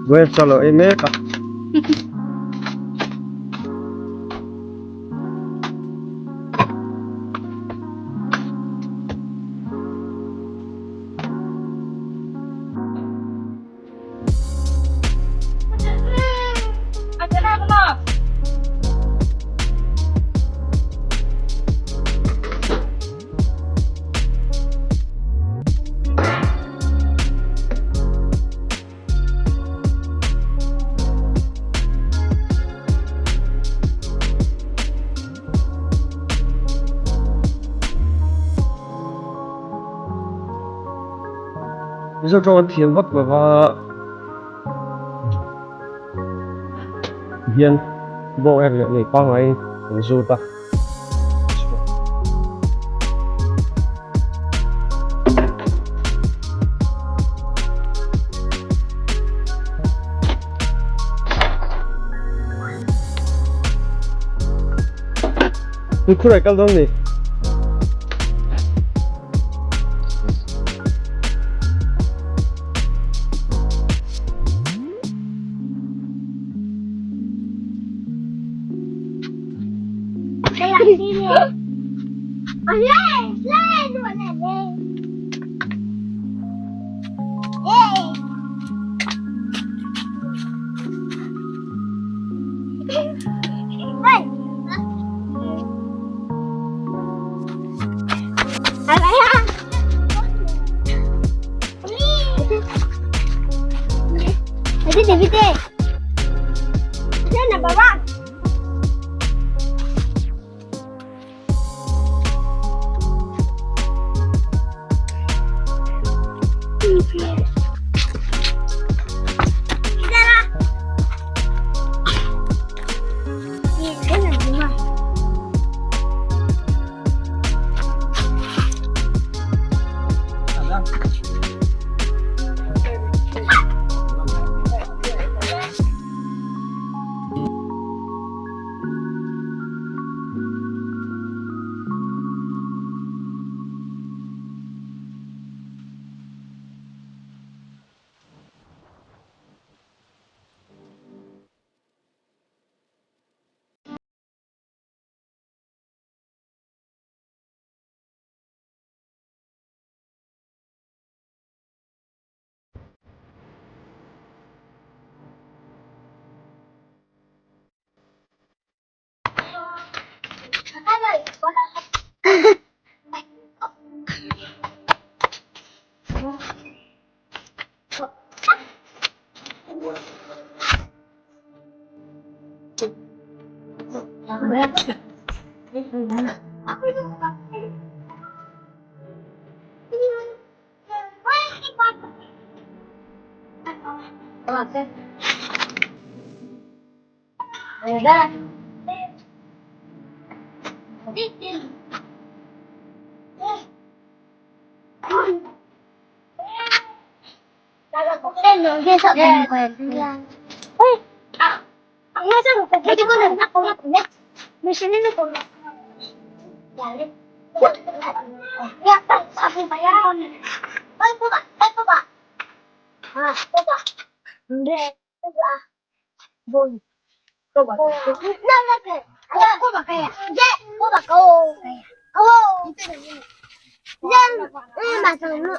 Gue solo ini kak. Ví dụ cho thiên vật và hiền bộ em lại quang ấy dù ta tôi cứ lại cái đó này Ghê sợ mình quen. Ôi, nghe sao một cái con này nó không nhé. Mình sẽ lên được rồi. Ya, sabi ba yan? Ay, po ba? Ha, po ba? Hindi. Po ba? Boy. Po ba? Nalagay. Po ba kaya? Hindi. Po ba ko? Oo. Yan. Masang mo.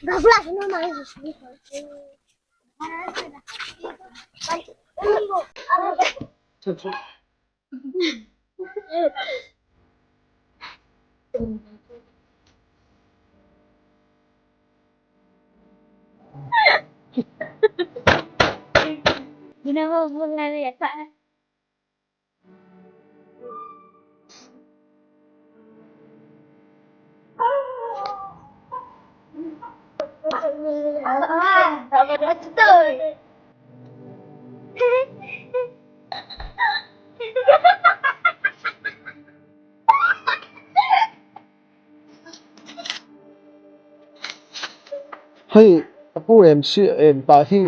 Gabla ka naman. Ginawa mo nga rin pa. hey aku MC tại khi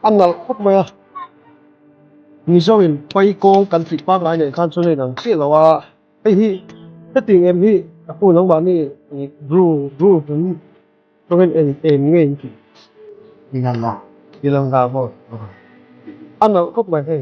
ăn là khóc mày Mizoram quay con cần thịt ba ngày này khăn cho nên là cái là wa cái hi cái tiền em hi aku nang ba ni ru ru cho nên em nghe Ingat lah. Ilang ako. Ano, khawp mày thì.